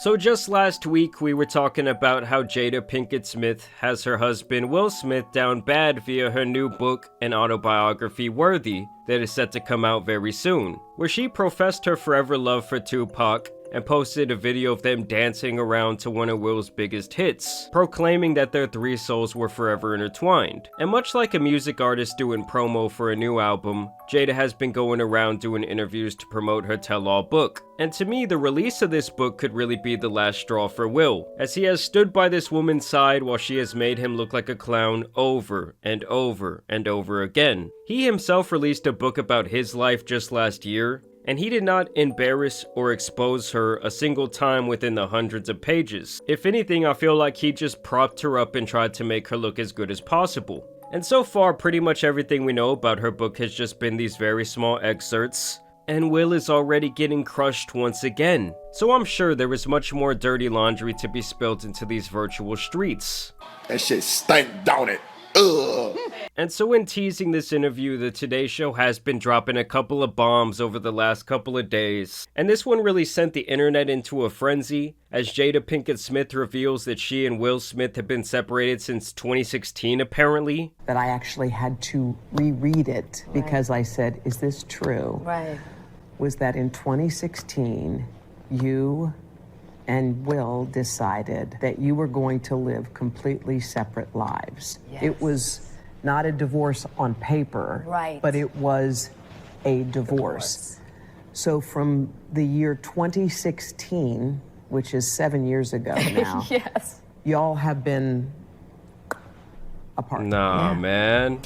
So just last week, we were talking about how Jada Pinkett Smith has her husband Will Smith down bad via her new book and autobiography Worthy that is set to come out very soon, where she professed her forever love for Tupac and posted a video of them dancing around to one of Will's biggest hits, proclaiming that their three souls were forever intertwined. And much like a music artist doing promo for a new album, Jada has been going around doing interviews to promote her tell-all book. And to me, the release of this book could really be the last straw for Will, as he has stood by this woman's side while she has made him look like a clown over and over and over again. He himself released a book about his life just last year, and he did not embarrass or expose her a single time within the hundreds of pages. If anything, I feel like he just propped her up and tried to make her look as good as possible. And so far, pretty much everything we know about her book has just been these very small excerpts, and Will is already getting crushed once again. So I'm sure there is much more dirty laundry to be spilled into these virtual streets. That shit stank, don't it? Ugh. And so in teasing this interview, the Today Show has been dropping a couple of bombs over the last couple of days. And this one really sent the internet into a frenzy, as Jada Pinkett Smith reveals that she and Will Smith have been separated since 2016 apparently. That I actually had to reread it because I said, is this true? Right. Was that in 2016, you and Will decided that you were going to live completely separate lives. Yes. It was not a divorce on paper, right, but it was a divorce. So from the year 2016, which is 7 years ago now, yes, y'all have been apart. Nah, man.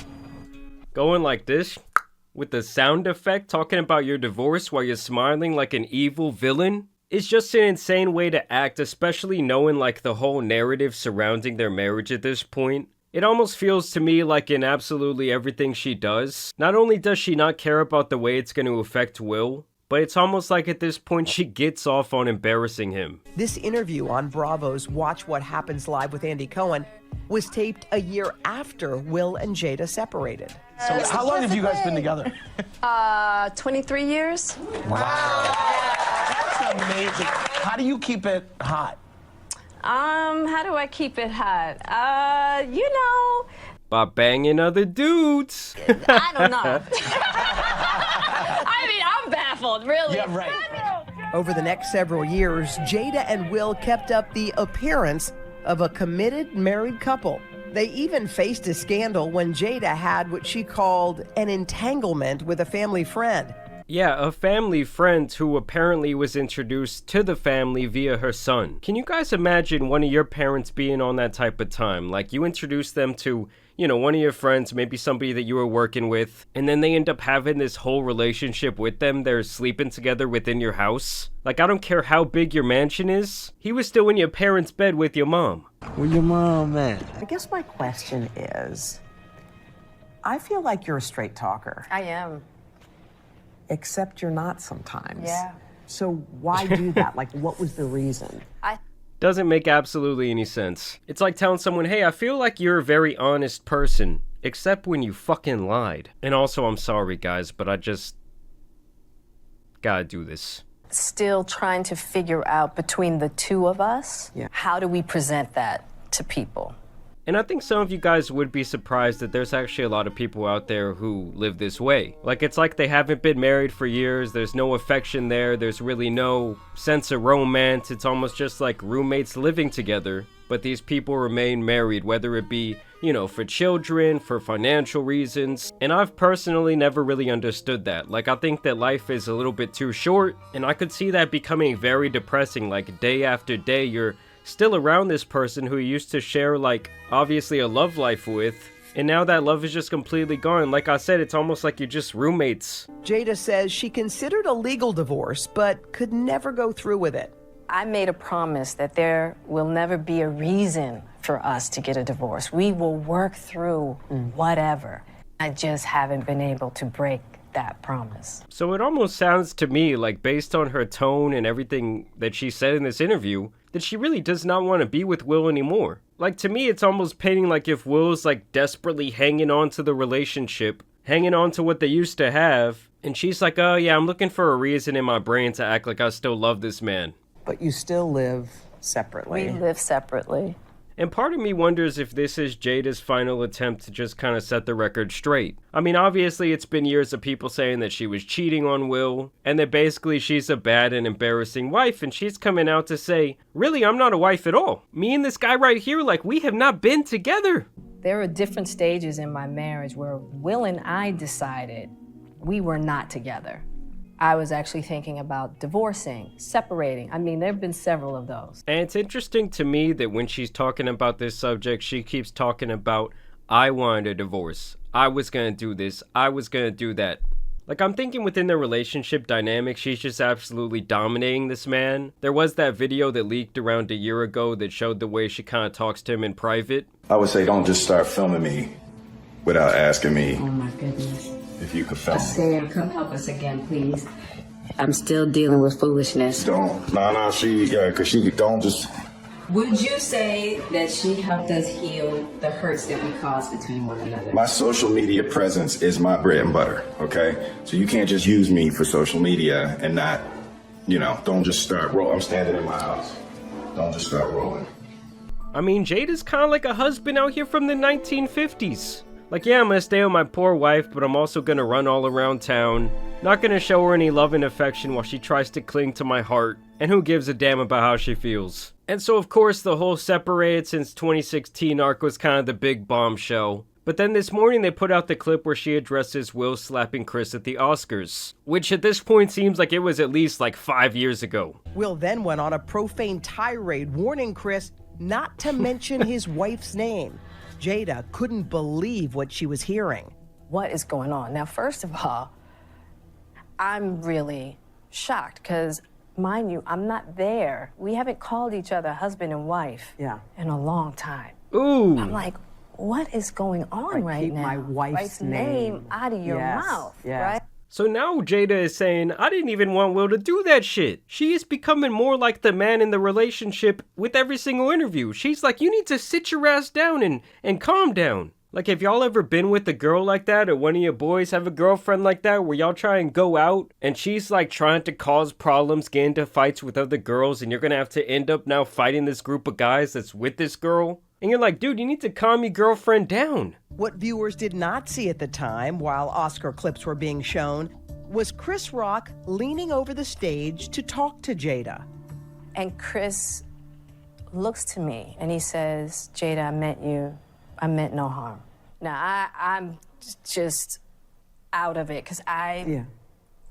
Going like this, with the sound effect, talking about your divorce while you're smiling like an evil villain? It's just an insane way to act, especially knowing like the whole narrative surrounding their marriage at this point. It almost feels to me like in absolutely everything she does, not only does she not care about the way it's going to affect Will, but it's almost like at this point she gets off on embarrassing him. This interview on Bravo's Watch What Happens Live with Andy Cohen was taped a year after Will and Jada separated. So how long have you guys been together? 23 years. Wow. That's amazing. How do you keep it hot? How do I keep it hot? You know. By banging other dudes. I don't know. I mean, I'm baffled, really. Yeah, right. Over the next several years, Jada and Will kept up the appearance of a committed married couple. They even faced a scandal when Jada had what she called an entanglement with a family friend. Yeah, a family friend who apparently was introduced to the family via her son. Can you guys imagine one of your parents being on that type of time? Like, you introduce them to, you know, one of your friends, maybe somebody that you were working with, and then they end up having this whole relationship with them. They're sleeping together within your house. Like, I don't care how big your mansion is. He was still in your parents' bed with your mom. Where your mom at? I guess my question is, I feel like you're a straight talker. I am. Except you're not sometimes. Yeah. So why do that? Like, what was the reason? Doesn't make absolutely any sense. It's like telling someone, hey, I feel like you're a very honest person, except when you fucking lied. And also, I'm sorry, guys, but I just gotta do this. Still trying to figure out between the two of us, Yeah. how do we present that to people? And I think some of you guys would be surprised that there's actually a lot of people out there who live this way. Like, it's like they haven't been married for years, there's no affection there, there's really no sense of romance, it's almost just like roommates living together, but these people remain married, whether it be, you know, for children, for financial reasons, and I've personally never really understood that. Like, I think that life is a little bit too short, and I could see that becoming very depressing, like day after day you're still around this person who you used to share, like, obviously a love life with, and now that love is just completely gone. Like I said, it's almost like you're just roommates. Jada says she considered a legal divorce, but could never go through with it. I made a promise that there will never be a reason for us to get a divorce. We will work through whatever. I just haven't been able to break that promise. So it almost sounds to me like, based on her tone and everything that she said in this interview, that she really does not want to be with Will anymore. Like, to me, it's almost painting like if Will's like desperately hanging on to the relationship, hanging on to what they used to have, and she's like, oh yeah, I'm looking for a reason in my brain to act like I still love this man. But you still live separately. We live separately. And part of me wonders if this is Jada's final attempt to just kind of set the record straight. I mean, obviously it's been years of people saying that she was cheating on Will, and that basically she's a bad and embarrassing wife, and she's coming out to say, really, I'm not a wife at all. Me and this guy right here, like, we have not been together. There were different stages in my marriage where Will and I decided we were not together. I was actually thinking about divorcing, separating. I mean, there have been several of those. And it's interesting to me that when she's talking about this subject, she keeps talking about, I wanted a divorce. I was gonna do this. I was gonna do that. Like, I'm thinking within the relationship dynamic, she's just absolutely dominating this man. There was that video that leaked around a year ago that showed the way she kind of talks to him in private. I would say don't just start filming me without asking me Oh my goodness. if you could film me. Sam, come help us again, please. I'm still dealing with foolishness. Don't. Nah, cause she don't just. Would you say that she helped us heal the hurts that we caused between one another? My social media presence is my bread and butter, okay? So you can't just use me for social media and not, don't just start rolling. I'm standing in my house. Don't just start rolling. I mean, Jada's kind of like a husband out here from the 1950s. Like, yeah, I'm gonna stay with my poor wife, but I'm also gonna run all around town. Not gonna show her any love and affection while she tries to cling to my heart. And who gives a damn about how she feels? And so, of course, the whole separated since 2016 arc was kind of the big bombshell. But then this morning they put out the clip where she addresses Will slapping Chris at the Oscars, which at this point seems like it was at least like 5 years ago. Will then went on a profane tirade warning Chris not to mention his wife's name. Jada couldn't believe what she was hearing. What is going on? Now, first of all, I'm really shocked because, mind you, I'm not there. We haven't called each other husband and wife in a long time. Ooh. I'm like, what is going on right keep now? my wife's name out of your mouth, right? So now Jada is saying, I didn't even want Will to do that shit. She is becoming more like the man in the relationship with every single interview. She's like, you need to sit your ass down and calm down. Like, have y'all ever been with a girl like that, or one of your boys have a girlfriend like that, where y'all try and go out, and she's like trying to cause problems, get into fights with other girls, and you're gonna have to end up now fighting this group of guys that's with this girl? And you're like, dude, you need to calm your girlfriend down. What viewers did not see at the time, while Oscar clips were being shown, was Chris Rock leaning over the stage to talk to Jada. And Chris looks to me and he says, Jada, I meant no harm. Now, I'm just out of it because I'm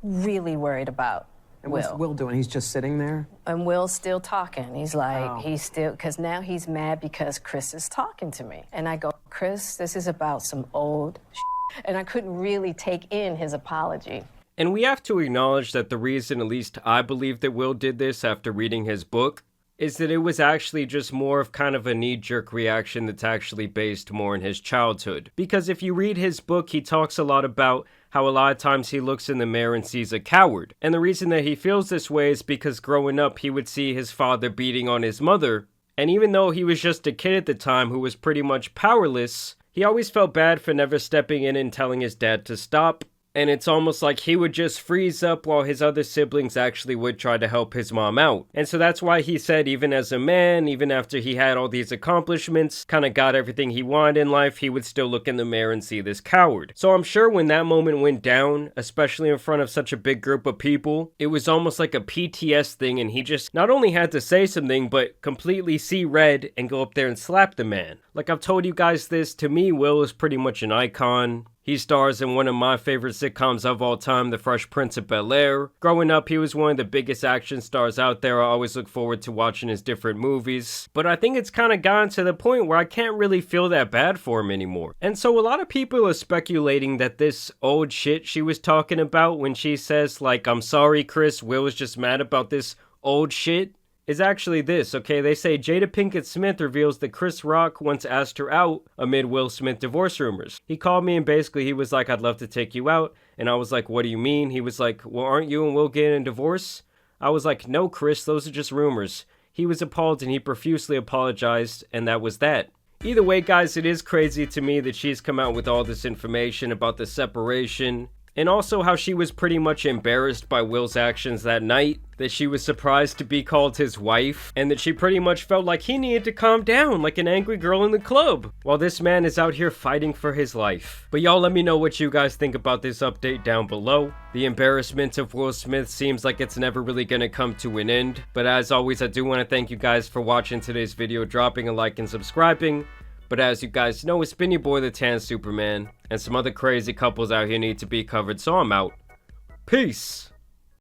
really worried about And Will. what's Will doing? He's just sitting there? And Will's still talking. He's like, because now he's mad because Chris is talking to me. And I go, Chris, this is about some old shit. And I couldn't really take in his apology. And we have to acknowledge that the reason, at least I believe, that Will did this after reading his book is that it was actually just more of kind of a knee-jerk reaction that's actually based more in his childhood. Because if you read his book, he talks a lot about how a lot of times he looks in the mirror and sees a coward. And the reason that he feels this way is because growing up, he would see his father beating on his mother. And even though he was just a kid at the time who was pretty much powerless, he always felt bad for never stepping in and telling his dad to stop. And it's almost like he would just freeze up while his other siblings actually would try to help his mom out. And so that's why he said even as a man, even after he had all these accomplishments, kind of got everything he wanted in life, he would still look in the mirror and see this coward. So I'm sure when that moment went down, especially in front of such a big group of people, it was almost like a PTS thing, and he just not only had to say something, but completely see red and go up there and slap the man. Like I've told you guys this, to me, Will is pretty much an icon. He stars in one of my favorite sitcoms of all time, The Fresh Prince of Bel-Air. Growing up, he was one of the biggest action stars out there. I always look forward to watching his different movies. But I think it's kind of gotten to the point where I can't really feel that bad for him anymore. And so a lot of people are speculating that this old shit she was talking about when she says, like, I'm sorry, Chris, Will was just mad about this old shit, is actually this, okay? They say Jada Pinkett Smith reveals that Chris Rock once asked her out amid Will Smith divorce rumors. He called me and basically he was like, I'd love to take you out. And I was like, what do you mean? He was like, well, aren't you and Will getting a divorce? I was like, no, Chris, those are just rumors. He was appalled and he profusely apologized, and that was that. Either way, guys, it is crazy to me that she's come out with all this information about the separation. and also how she was pretty much embarrassed by Will's actions that night, that she was surprised to be called his wife, and that she pretty much felt like he needed to calm down like an angry girl in the club, while this man is out here fighting for his life. But y'all let me know what you guys think about this update down below. The embarrassment of Will Smith seems like it's never really gonna come to an end, but as always, I do want to thank you guys for watching today's video, dropping a like and subscribing. But as you guys know, it's been your boy the Tan Superman, and some other crazy couples out here need to be covered, so I'm out. Peace!